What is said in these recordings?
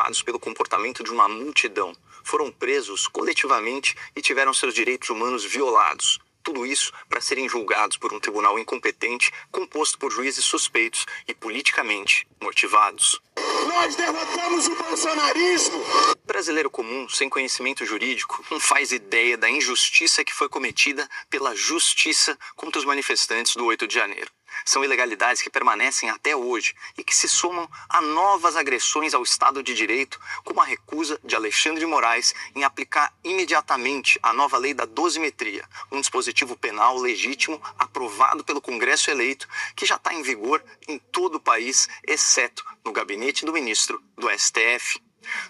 preocupados pelo comportamento de uma multidão. Foram presos coletivamente e tiveram seus direitos humanos violados. Tudo isso para serem julgados por um tribunal incompetente, composto por juízes suspeitos e politicamente motivados. Nós derrotamos o bolsonarismo! O brasileiro comum, sem conhecimento jurídico, não faz ideia da injustiça que foi cometida pela justiça contra os manifestantes do 8 de janeiro. São ilegalidades que permanecem até hoje e que se somam a novas agressões ao Estado de Direito, como a recusa de Alexandre de Moraes em aplicar imediatamente a nova lei da dosimetria, um dispositivo penal legítimo aprovado pelo Congresso eleito, que já está em vigor em todo o país, exceto no gabinete do ministro do STF.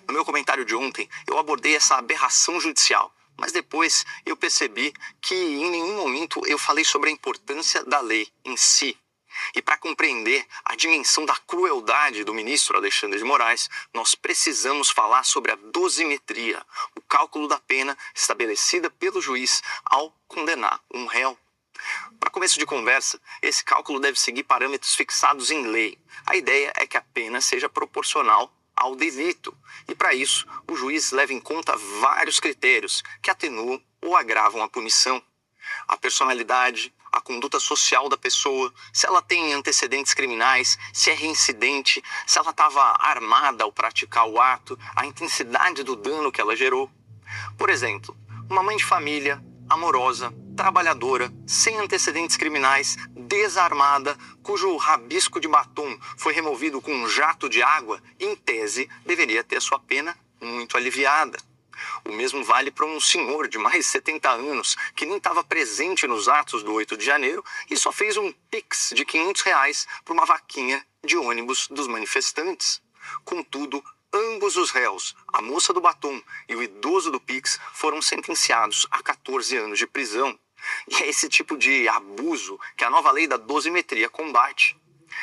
No meu comentário de ontem, eu abordei essa aberração judicial. Mas depois eu percebi que em nenhum momento eu falei sobre a importância da lei em si. E para compreender a dimensão da crueldade do ministro Alexandre de Moraes, nós precisamos falar sobre a dosimetria, o cálculo da pena estabelecida pelo juiz ao condenar um réu. Para começo de conversa, esse cálculo deve seguir parâmetros fixados em lei. A ideia é que a pena seja proporcional ao delito. E para isso, o juiz leva em conta vários critérios que atenuam ou agravam a punição. A personalidade, a conduta social da pessoa, se ela tem antecedentes criminais, se é reincidente, se ela estava armada ao praticar o ato, a intensidade do dano que ela gerou. Por exemplo, uma mãe de família, amorosa, trabalhadora, sem antecedentes criminais, desarmada, cujo rabisco de batom foi removido com um jato de água, em tese, deveria ter sua pena muito aliviada. O mesmo vale para um senhor de mais de 70 anos, que nem estava presente nos atos do 8 de janeiro e só fez um pix de R$ 500 para uma vaquinha de ônibus dos manifestantes. Contudo, ambos os réus, a moça do batom e o idoso do pix, foram sentenciados a 14 anos de prisão. E é esse tipo de abuso que a nova lei da dosimetria combate.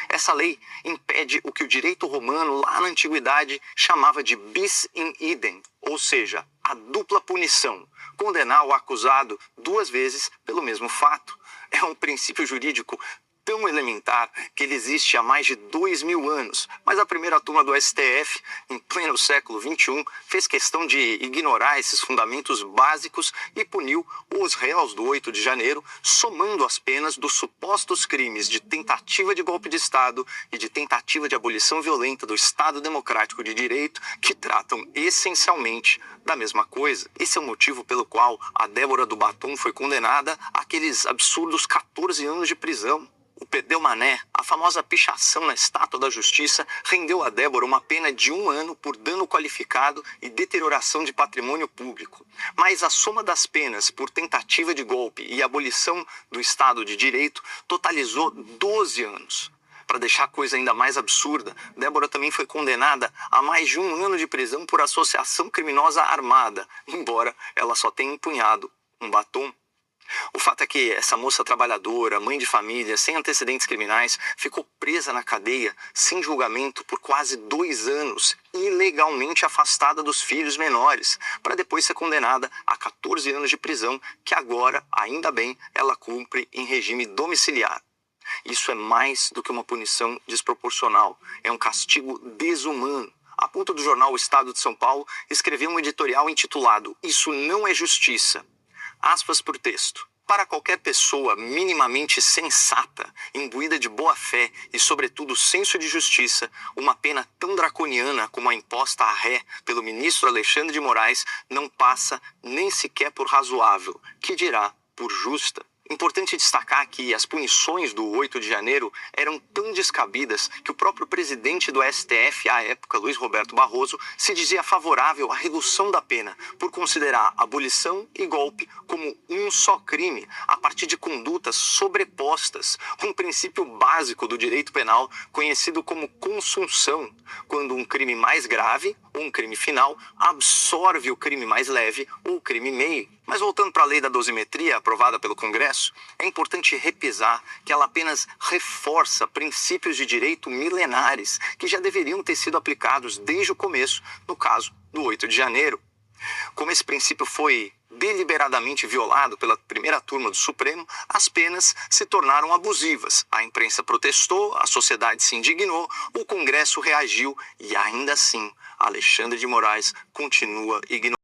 Essa lei impede o que o direito romano, lá na antiguidade, chamava de bis in idem, ou seja, a dupla punição, condenar o acusado 2 vezes pelo mesmo fato. É um princípio jurídico tão elementar que ele existe há mais de 2000 anos, mas a primeira turma do STF, em pleno século XXI, fez questão de ignorar esses fundamentos básicos e puniu os réus do 8 de janeiro, somando as penas dos supostos crimes de tentativa de golpe de Estado e de tentativa de abolição violenta do Estado Democrático de Direito, que tratam essencialmente da mesma coisa. Esse é o motivo pelo qual a Débora do Batom foi condenada àqueles absurdos 14 anos de prisão. O Perdeu Mané, a famosa pichação na Estátua da Justiça, rendeu a Débora uma pena de 1 ano por dano qualificado e deterioração de patrimônio público. Mas a soma das penas por tentativa de golpe e abolição do Estado de Direito totalizou 12 anos. Para deixar a coisa ainda mais absurda, Débora também foi condenada a mais de 1 ano de prisão por associação criminosa armada, embora ela só tenha empunhado um batom. O fato é que essa moça trabalhadora, mãe de família, sem antecedentes criminais, ficou presa na cadeia, sem julgamento, por quase 2 anos, ilegalmente afastada dos filhos menores, para depois ser condenada a 14 anos de prisão, que agora, ainda bem, ela cumpre em regime domiciliar. Isso é mais do que uma punição desproporcional, é um castigo desumano. A ponto do jornal O Estado de São Paulo escrever um editorial intitulado "Isso não é justiça". Aspas por texto. Para qualquer pessoa minimamente sensata, imbuída de boa fé e, sobretudo, senso de justiça, uma pena tão draconiana como a imposta à ré pelo ministro Alexandre de Moraes não passa nem sequer por razoável, que dirá por justa. Importante destacar que as punições do 8 de janeiro eram tão descabidas que o próprio presidente do STF, à época, Luiz Roberto Barroso, se dizia favorável à redução da pena, por considerar abolição e golpe como um só crime, a partir de condutas sobrepostas, um princípio básico do direito penal conhecido como consunção, quando um crime mais grave, ou um crime final, absorve o crime mais leve ou o crime meio. Mas voltando para a lei da dosimetria aprovada pelo Congresso, é importante repisar que ela apenas reforça princípios de direito milenares que já deveriam ter sido aplicados desde o começo, no caso do 8 de janeiro. Como esse princípio foi deliberadamente violado pela primeira turma do Supremo, as penas se tornaram abusivas. A imprensa protestou, a sociedade se indignou, o Congresso reagiu e ainda assim Alexandre de Moraes continua ignorado.